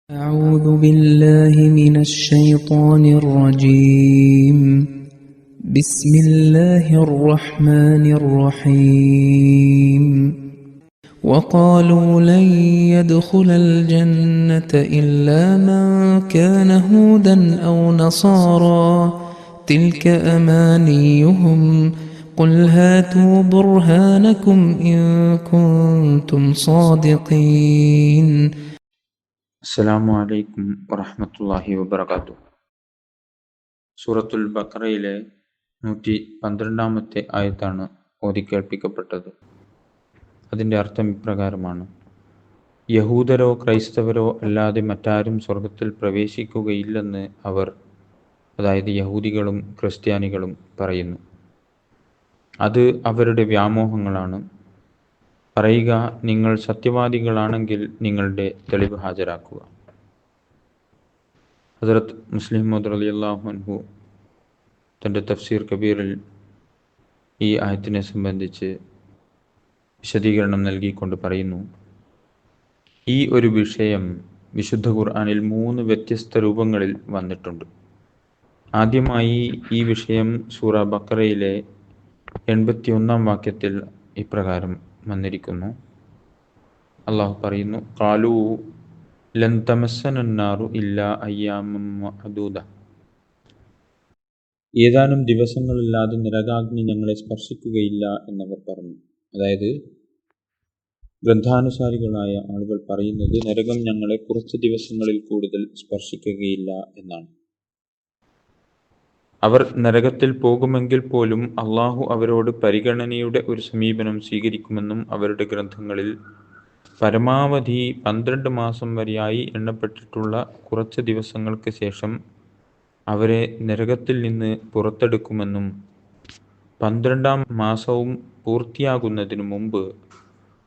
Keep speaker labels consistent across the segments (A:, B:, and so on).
A: أعوذ بالله من الشيطان الرجيم. بسم الله الرحمن الرحيم. وقالوا لن يدخل الجنة إلا من كان هودا أو نصارى تلك أمانيهم قل هاتوا برهانكم إن كنتم صادقين.
B: അസ്സലാമു അലൈക്കും വറഹ്മത്തുള്ളാഹി വബറകാതുഹു. സൂറത്തുൽ ബഖറയിലെ 112-ാമത്തെ ആയത്താണ് ഓതിക്കേൾപ്പിക്കപ്പെട്ടത്. അതിൻ്റെ അർത്ഥം ഇപ്രകാരമാണ്: യഹൂദരോ ക്രൈസ്തവരോ അല്ലാതെ മറ്റാരും സ്വർഗത്തിൽ പ്രവേശിക്കുകയില്ലെന്ന് അവർ, അതായത് യഹൂദികളും ക്രിസ്ത്യാനികളും പറയുന്നു. അത് അവരുടെ വ്യാമോഹങ്ങളാണ്. പറയുക, നിങ്ങൾ സത്യവാദികളാണെങ്കിൽ നിങ്ങളുടെ തെളിവ് ഹാജരാക്കുക. ഹദ്റത്ത് മുസ്ലിം മൗഊദ് റളിയല്ലാഹു അൻഹു തൻ്റെ തഫ്സീർ കബീറിൽ ഈ ആയത്തിനെ സംബന്ധിച്ച് വിശദീകരണം നൽകിക്കൊണ്ട് പറയുന്നു: ഈ ഒരു വിഷയം വിശുദ്ധ ഖുർആനിൽ 3 വ്യത്യസ്ത രൂപങ്ങളിൽ വന്നിട്ടുണ്ട്. ആദ്യമായി ഈ വിഷയം സൂറ ബഖറയിലെ 81-ാം വാക്യത്തിൽ ഇപ്രകാരം വന്നിരിക്കുന്നു. അള്ളാഹു പറയുന്നു: ഖാലൂ ലൻ തമസ്സനന്നാറു ഇല്ലാ അയ്യാമൻ മഅദൂദ. ഏതാനും ദിവസങ്ങളല്ലാതെ നരകാഗ്നി ഞങ്ങളെ സ്പർശിക്കുകയില്ല എന്നവർ പറഞ്ഞു. അതായത് ഗ്രന്ഥാനുസാരികളായ ആളുകൾ പറയുന്നത് നരകം ഞങ്ങളെ കുറച്ച് ദിവസങ്ങളിൽ കൂടുതൽ സ്പർശിക്കുകയില്ല എന്നാണ്. അവർ നരകത്തിൽ പോകുമെങ്കിൽ പോലും അള്ളാഹു അവരോട് പരിഗണനയുടെ ഒരു സമീപനം സ്വീകരിക്കുമെന്നും അവരുടെ ഗ്രന്ഥങ്ങളിൽ പരമാവധി 12 മാസം വരെയായി എണ്ണപ്പെട്ടിട്ടുള്ള കുറച്ച് ദിവസങ്ങൾക്ക് ശേഷം അവരെ നരകത്തിൽ നിന്ന് പുറത്തെടുക്കുമെന്നും 12-ാം മാസവും പൂർത്തിയാകുന്നതിനു മുമ്പ്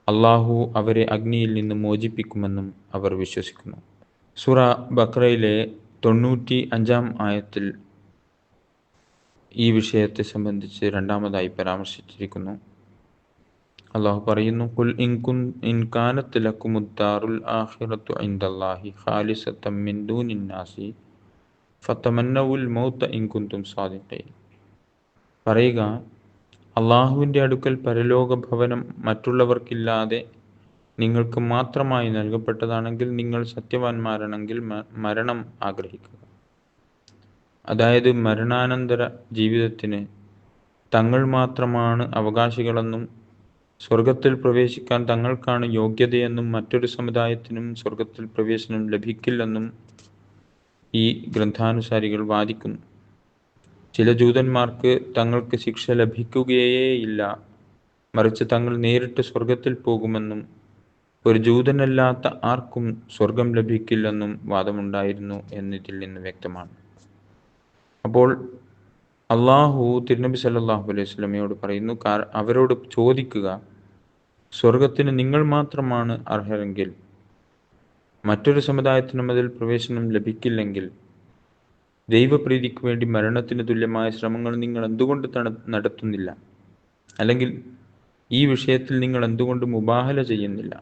B: അള്ളാഹു അവരെ അഗ്നിയിൽ നിന്ന് മോചിപ്പിക്കുമെന്നും അവർ വിശ്വസിക്കുന്നു. സൂറ ബഖറയിലെ 95-ാം ആയത്തിൽ ഈ വിഷയത്തെ സംബന്ധിച്ച് രണ്ടാമതായി പരാമർശിച്ചിരിക്കുന്നു. അള്ളാഹു പറയുന്നു: ഖുൽ ഇൻ കാനത് ലക്കുമുദ്ദാറുൽ ആഖിറത്തു ഇൻദല്ലാഹി ഖാലിസത്തൻ മിൻ ദൂനിന്നാസി ഫതമന്നവുൽ മൗത ഇൻ കുൻതും സാദിഖീൻ. പറയുക, അള്ളാഹുവിൻ്റെ അടുക്കൽ പരലോക ഭവനം മറ്റുള്ളവർക്കില്ലാതെ നിങ്ങൾക്ക് മാത്രമായി നൽകപ്പെട്ടതാണെങ്കിൽ നിങ്ങൾ സത്യവാന്മാരാണെങ്കിൽ മരണം ആഗ്രഹിക്കുക. അതായത് മരണാനന്തര ജീവിതത്തിന് തങ്ങൾ മാത്രമാണ് അവകാശികളെന്നും സ്വർഗത്തിൽ പ്രവേശിക്കാൻ തങ്ങൾക്കാണ് യോഗ്യതയെന്നും മറ്റൊരു സമുദായത്തിനും സ്വർഗത്തിൽ പ്രവേശനം ലഭിക്കില്ലെന്നും ഈ ഗ്രന്ഥാനുസാരികൾ വാദിക്കുന്നു. ചില ജൂതന്മാർക്ക് തങ്ങൾക്ക് ശിക്ഷ ലഭിക്കുകയേയില്ല, മറിച്ച് തങ്ങൾ നേരിട്ട് സ്വർഗത്തിൽ പോകുമെന്നും ഒരു ജൂതനല്ലാത്ത ആർക്കും സ്വർഗം ലഭിക്കില്ലെന്നും വാദമുണ്ടായിരുന്നു എന്നിതിൽ നിന്ന് വ്യക്തമാണ്. അപ്പോൾ അള്ളാഹു തിരുനബി സല്ലല്ലാഹു അലൈഹി വസല്ലമയോട് പറയുന്നു, അവരോട് ചോദിക്കുക, സ്വർഗത്തിന് നിങ്ങൾ മാത്രമാണ് അർഹരെങ്കിൽ മറ്റൊരു സമുദായത്തിനും അതിൽ പ്രവേശനം ലഭിക്കില്ലെങ്കിൽ ദൈവപ്രീതിക്ക് വേണ്ടി മരണത്തിന് തുല്യമായ ശ്രമങ്ങൾ നിങ്ങൾ എന്തുകൊണ്ട് നടത്തുന്നില്ല? അല്ലെങ്കിൽ ഈ വിഷയത്തിൽ നിങ്ങൾ എന്തുകൊണ്ട് മുബാഹല ചെയ്യുന്നില്ല?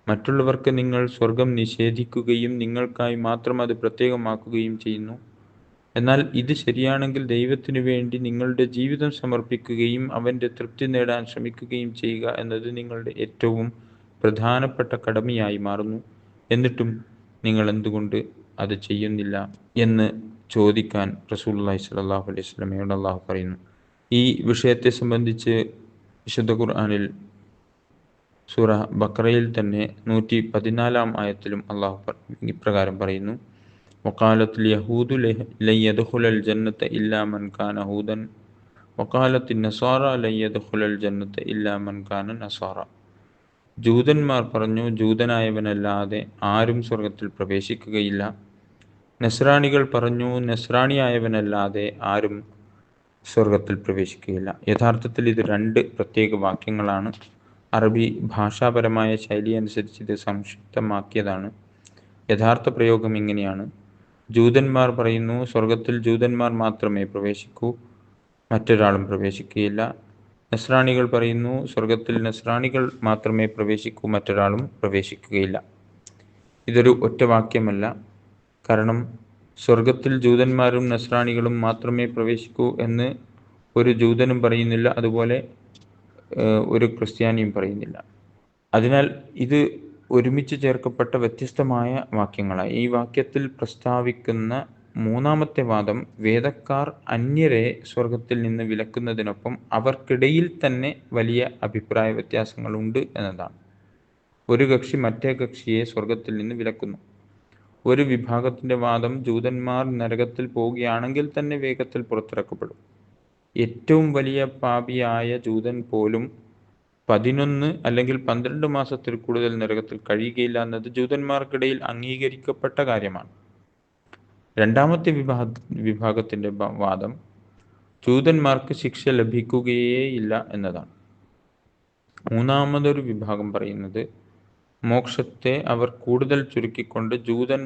B: മറ്റുള്ളവർക്ക് നിങ്ങൾ സ്വർഗം നിഷേധിക്കുകയും നിങ്ങൾക്കായി മാത്രം അത് പ്രത്യേകമാക്കുകയും ചെയ്യുന്നു. എന്നാൽ ഇത് ശരിയാണെങ്കിൽ ദൈവത്തിനു വേണ്ടി നിങ്ങളുടെ ജീവിതം സമർപ്പിക്കുകയും അവൻ്റെ തൃപ്തി നേടാൻ ശ്രമിക്കുകയും ചെയ്യുക എന്നത് നിങ്ങളുടെ ഏറ്റവും പ്രധാനപ്പെട്ട കടമയായി മാറുന്നു. എന്നിട്ടും നിങ്ങൾ എന്തുകൊണ്ട് അത് ചെയ്യുന്നില്ല എന്ന് ചോദിക്കാൻ റസൂലുള്ളാഹി സ്വല്ലല്ലാഹു അലൈഹി വസല്ലമയോട് അള്ളാഹു പറയുന്നു. ഈ വിഷയത്തെ സംബന്ധിച്ച് വിശുദ്ധ ഖുർആനിൽ സൂറ ബഖറയിൽ തന്നെ 114-ാം ആയത്തിലും അള്ളാഹു ഇപ്രകാരം പറയുന്നു: വഖാലത്തുൽ യഹൂദു ലൻ യദ്ഖുലൽ ജന്നത ഇല്ലാ മൻ കാന ഹൂദൻ വഖാലത്തിൻ നസാറ ലൻ യദ്ഖുലൽ ജന്നത ഇല്ലാ മൻ കാന നസാറ. ജൂതന്മാർ പറഞ്ഞു, ജൂതനായവനല്ലാതെ ആരും സ്വർഗത്തിൽ പ്രവേശിക്കുകയില്ല. നസ്രാണികൾ പറഞ്ഞു, നസ്രാണിയായവനല്ലാതെ ആരും സ്വർഗത്തിൽ പ്രവേശിക്കുകയില്ല. യഥാർത്ഥത്തിൽ ഇത് 2 പ്രത്യേക വാക്യങ്ങളാണ്. അറബി ഭാഷാപരമായ ശൈലി അനുസരിച്ച് ഇത് സംക്ഷിപ്തമാക്കിയതാണ്. യഥാർത്ഥ പ്രയോഗം ഇങ്ങനെയാണ്: ജൂതന്മാർ പറയുന്നു, സ്വർഗത്തിൽ ജൂതന്മാർ മാത്രമേ പ്രവേശിക്കൂ, മറ്റൊരാളും പ്രവേശിക്കുകയില്ല. നസ്രാണികൾ പറയുന്നു, സ്വർഗത്തിൽ നസ്രാണികൾ മാത്രമേ പ്രവേശിക്കൂ, മറ്റൊരാളും പ്രവേശിക്കുകയില്ല. ഇതൊരു ഒറ്റവാക്യമല്ല. കാരണം സ്വർഗത്തിൽ ജൂതന്മാരും നസ്രാണികളും മാത്രമേ പ്രവേശിക്കൂ എന്ന് ഒരു ജൂതനും പറയുന്നില്ല, അതുപോലെ ഒരു ക്രിസ്ത്യാനിയും പറയുന്നില്ല. അതിനാൽ ഇത് ഒരുമിച്ച് ചേർക്കപ്പെട്ട വ്യത്യസ്തമായ വാക്യങ്ങളായി. ഈ വാക്യത്തിൽ പ്രസ്താവിക്കുന്ന മൂന്നാമത്തെ വാദം വേദക്കാർ അന്യരെ സ്വർഗത്തിൽ നിന്ന് വിലക്കുന്നതിനൊപ്പം അവർക്കിടയിൽ തന്നെ വലിയ അഭിപ്രായ വ്യത്യാസങ്ങളുണ്ട് എന്നതാണ്. ഒരു കക്ഷി മറ്റേ കക്ഷിയെ സ്വർഗത്തിൽ നിന്ന് വിലക്കുന്നു. ഒരു വിഭാഗത്തിൻ്റെ വാദം ജൂതന്മാർ നരകത്തിൽ പോവുകയാണെങ്കിൽ തന്നെ വേഗത്തിൽ പുറത്തിറക്കപ്പെടും. ഏറ്റവും വലിയ പാപിയായ ജൂതൻ പോലും 11 അല്ലെങ്കിൽ 12 മാസത്തിൽ കൂടുതൽ നരകത്തിൽ കഴിയുകയില്ല എന്നത് ജൂതന്മാർക്കിടയിൽ അംഗീകരിക്കപ്പെട്ട കാര്യമാണ്. രണ്ടാമത്തെ വിഭാഗത്തിൻ്റെ വാദം ജൂതന്മാർക്ക് ശിക്ഷ ലഭിക്കുകയേയില്ല എന്നതാണ്. മൂന്നാമതൊരു വിഭാഗം പറയുന്നത് മോക്ഷത്തെ അവർ കൂടുതൽ ചുരുക്കിക്കൊണ്ട്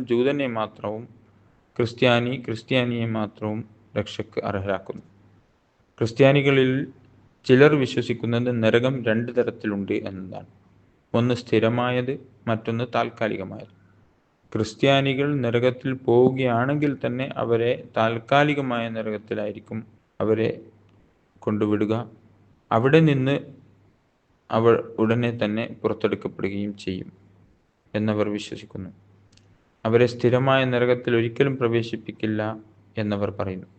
B: ജൂതനെ മാത്രവും ക്രിസ്ത്യാനിയെ മാത്രവും രക്ഷയ്ക്ക് അർഹരാക്കുന്നു. ക്രിസ്ത്യാനികളിൽ ചിലർ വിശ്വസിക്കുന്നത് നരകം 2 തരത്തിലുണ്ട് എന്നതാണ്. ഒന്ന് സ്ഥിരമായത്, മറ്റൊന്ന് താൽക്കാലികമായത്. ക്രിസ്ത്യാനികൾ നരകത്തിൽ പോവുകയാണെങ്കിൽ തന്നെ അവരെ താൽക്കാലികമായ നരകത്തിലായിരിക്കും അവരെ കൊണ്ടുവിടുക. അവിടെ നിന്ന് അവർ ഉടനെ തന്നെ പുറത്തെടുക്കപ്പെടുകയും ചെയ്യും എന്നവർ വിശ്വസിക്കുന്നു. അവരെ സ്ഥിരമായ നരകത്തിൽ ഒരിക്കലും പ്രവേശിപ്പിക്കില്ല എന്നവർ പറയുന്നു.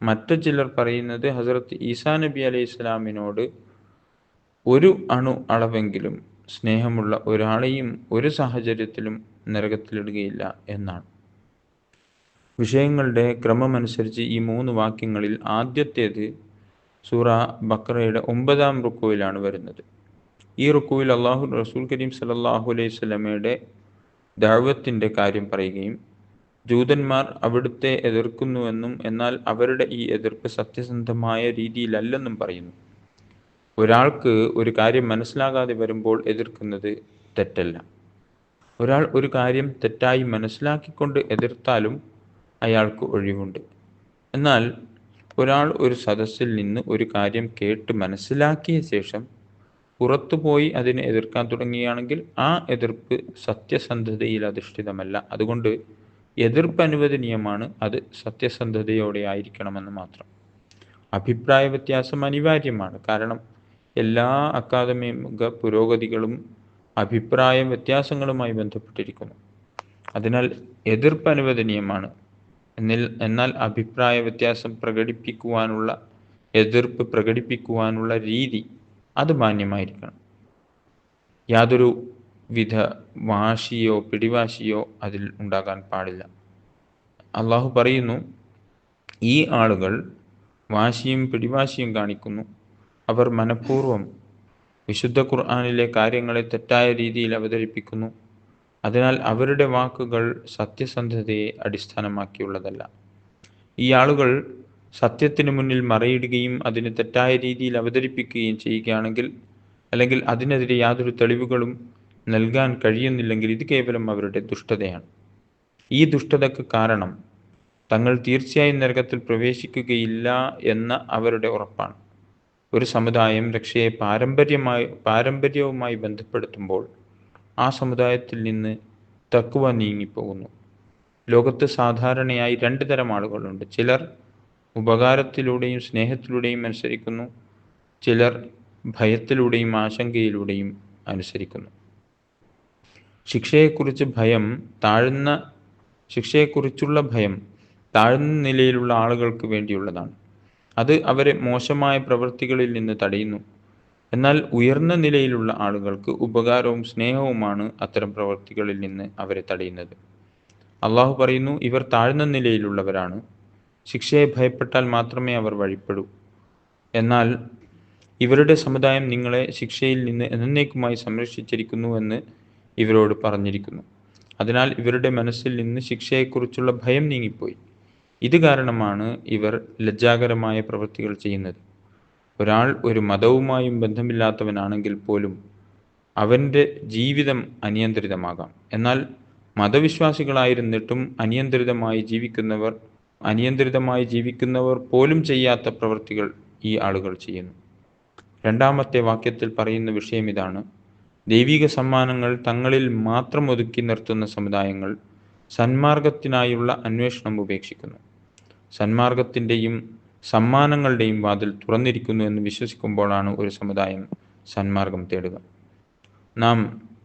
B: മറ്റു ചിലർ പറയുന്നത് ഹസ്രത്ത് ഈസാ നബി അലൈഹി സ്വലാമിനോട് ഒരു അളവെങ്കിലും സ്നേഹമുള്ള ഒരാളെയും ഒരു സാഹചര്യത്തിലും നരകത്തിലിടുകയില്ല എന്നാണ്. വിഷയങ്ങളുടെ ക്രമമനുസരിച്ച് ഈ 3 വാക്യങ്ങളിൽ ആദ്യത്തേത് സൂറ ബഖറയുടെ 9-ാം റുക്കൂയിലാണ് വരുന്നത്. ഈ റുക്കൂയിൽ റസൂൽ കരീം സല്ലല്ലാഹു അലൈഹി വസല്ലമയുടെ ദഅവത്തിൻ്റെ കാര്യം പറയുകയും ജൂതന്മാർ അവിടുത്തെ എതിർക്കുന്നുവെന്നും എന്നാൽ അവരുടെ ഈ എതിർപ്പ് സത്യസന്ധമായ രീതിയിലല്ലെന്നും പറയുന്നു. ഒരാൾക്ക് ഒരു കാര്യം മനസ്സിലാകാതെ വരുമ്പോൾ എതിർക്കുന്നത് തെറ്റല്ല. ഒരാൾ ഒരു കാര്യം തെറ്റായി മനസ്സിലാക്കിക്കൊണ്ട് എതിർത്താലും അയാൾക്ക് ഒഴിവുണ്ട്. എന്നാൽ ഒരാൾ ഒരു സദസ്സിൽ നിന്ന് ഒരു കാര്യം കേട്ട് മനസ്സിലാക്കിയ ശേഷം പുറത്തുപോയി അതിനെ എതിർക്കാൻ തുടങ്ങുകയാണെങ്കിൽ ആ എതിർപ്പ് സത്യസന്ധതയിൽ അധിഷ്ഠിതമല്ല. അതുകൊണ്ട് എതിർപ്പ് അനുവദനീയമാണ്, അത് സത്യസന്ധതയോടെ ആയിരിക്കണമെന്ന് മാത്രം. അഭിപ്രായ വ്യത്യാസം അനിവാര്യമാണ്. കാരണം എല്ലാ അക്കാദമിക പുരോഗതികളും അഭിപ്രായ വ്യത്യാസങ്ങളുമായി ബന്ധപ്പെട്ടിരിക്കുന്നു. അതിനാൽ എതിർപ്പ് അനുവദനീയമാണ്. എന്നാൽ അഭിപ്രായ വ്യത്യാസം എതിർപ്പ് പ്രകടിപ്പിക്കുവാനുള്ള രീതി അത് മാന്യമായിരിക്കണം. യാതൊരു വിധ വാശിയോ പിടിവാശിയോ അതിൽ ഉണ്ടാകാൻ പാടില്ല. അള്ളാഹു പറയുന്നു, ഈ ആളുകൾ വാശിയും പിടിവാശിയും കാണിക്കുന്നു. അവർ മനഃപൂർവ്വം വിശുദ്ധ ഖുർആനിലെ കാര്യങ്ങളെ തെറ്റായ രീതിയിൽ അവതരിപ്പിക്കുന്നു. അതിനാൽ അവരുടെ വാക്കുകൾ സത്യസന്ധതയെ അടിസ്ഥാനമാക്കിയുള്ളതല്ല. ഈ ആളുകൾ സത്യത്തിന് മുന്നിൽ മറയിടുകയും അതിന് തെറ്റായ രീതിയിൽ അവതരിപ്പിക്കുകയും ചെയ്യുകയാണെങ്കിൽ, അല്ലെങ്കിൽ അതിനെതിരെ യാതൊരു തെളിവുകളും നൽകാൻ കഴിയുന്നില്ലെങ്കിൽ ഇത് കേവലം അവരുടെ ദുഷ്ടതയാണ്. ഈ ദുഷ്ടതയ്ക്ക് കാരണം തങ്ങൾ തീർച്ചയായും നരകത്തിൽ പ്രവേശിക്കുകയില്ല എന്ന അവരുടെ ഉറപ്പാണ്. ഒരു സമുദായം രക്ഷയെ പാരമ്പര്യവുമായി ബന്ധപ്പെടുത്തുമ്പോൾ ആ സമുദായത്തിൽ നിന്ന് തഖ്വ നീങ്ങിപ്പോകുന്നു. ലോകത്ത് സാധാരണയായി 2 തരം ആളുകളുണ്ട്. ചിലർ ഉപകാരത്തിലൂടെയും സ്നേഹത്തിലൂടെയും അനുസരിക്കുന്നു, ചിലർ ഭയത്തിലൂടെയും ആശങ്കയിലൂടെയും അനുസരിക്കുന്നു. ശിക്ഷയെക്കുറിച്ചുള്ള ഭയം താഴ്ന്ന നിലയിലുള്ള ആളുകൾക്ക് വേണ്ടിയുള്ളതാണ്. അത് അവരെ മോശമായ പ്രവൃത്തികളിൽ നിന്ന് തടയുന്നു. എന്നാൽ ഉയർന്ന നിലയിലുള്ള ആളുകൾക്ക് ഉപകാരവും സ്നേഹവുമാണ് അത്തരം പ്രവൃത്തികളിൽ നിന്ന് അവരെ തടയുന്നത്. അള്ളാഹു പറയുന്നു, ഇവർ താഴ്ന്ന നിലയിലുള്ളവരാണ്. ശിക്ഷയെ ഭയപ്പെട്ടാൽ മാത്രമേ അവർ വഴിപ്പെടൂ. എന്നാൽ ഇവരുടെ സമുദായം നിങ്ങളെ ശിക്ഷയിൽ നിന്ന് എന്നേക്കുമായി സംരക്ഷിച്ചിരിക്കുന്നുവെന്ന് ഇവരോട് പറഞ്ഞിരിക്കുന്നു. അതിനാൽ ഇവരുടെ മനസ്സിൽ നിന്ന് ശിക്ഷയെക്കുറിച്ചുള്ള ഭയം നീങ്ങിപ്പോയി. ഇത് കാരണമാണ് ഇവർ ലജ്ജാകരമായ പ്രവൃത്തികൾ ചെയ്യുന്നത്. ഒരാൾ ഒരു മതവുമായും ബന്ധമില്ലാത്തവനാണെങ്കിൽ പോലും അവൻ്റെ ജീവിതം അനിയന്ത്രിതമാകാം. എന്നാൽ മതവിശ്വാസികളായിരുന്നിട്ടും അനിയന്ത്രിതമായി ജീവിക്കുന്നവർ പോലും ചെയ്യാത്ത പ്രവൃത്തികൾ ഈ ആളുകൾ ചെയ്യുന്നു. രണ്ടാമത്തെ വാക്യത്തിൽ പറയുന്ന വിഷയം ഇതാണ്: ദൈവിക സമ്മാനങ്ങൾ തങ്ങളിൽ മാത്രം ഒതുക്കി നിർത്തുന്ന സമുദായങ്ങൾ സന്മാർഗത്തിനായുള്ള അന്വേഷണം ഉപേക്ഷിക്കുന്നു. സന്മാർഗത്തിൻ്റെയും സമ്മാനങ്ങളുടെയും വാതിൽ തുറന്നിരിക്കുന്നു എന്ന് വിശ്വസിക്കുമ്പോഴാണ് ഒരു സമുദായം സന്മാർഗം തേടുക. നാം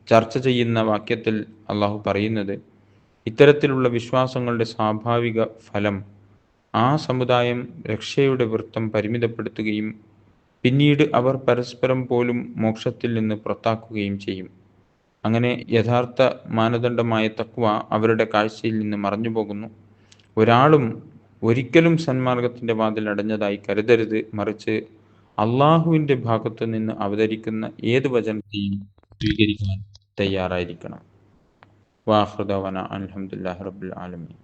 B: ചർച്ച ചെയ്യുന്ന വാക്യത്തിൽ അള്ളാഹു പറയുന്നത്, ഇത്തരത്തിലുള്ള വിശ്വാസങ്ങളുടെ സ്വാഭാവിക ഫലം ആ സമുദായം രക്ഷയുടെ വൃത്തം പരിമിതപ്പെടുത്തുകയും പിന്നീട് അവർ പരസ്പരം പോലും മോക്ഷത്തിൽ നിന്ന് പുറത്താക്കുകയും ചെയ്യും. അങ്ങനെ യഥാർത്ഥ മാനദണ്ഡമായ തഖ്വ അവരുടെ കാഴ്ചയിൽ നിന്ന് മറഞ്ഞു പോകുന്നു. ഒരാളും ഒരിക്കലും സന്മാർഗത്തിൻ്റെ വാതിൽ അടഞ്ഞതായി കരുതരുത്, മറിച്ച് അള്ളാഹുവിൻ്റെ ഭാഗത്തു നിന്ന് അവതരിക്കുന്ന ഏത് വചനത്തെയും സ്വീകരിക്കാൻ തയ്യാറായിരിക്കണം. വാഖിറു ദഅ്വാനാ അൽഹംദുലില്ലാഹി റബ്ബിൽ ആലമീൻ.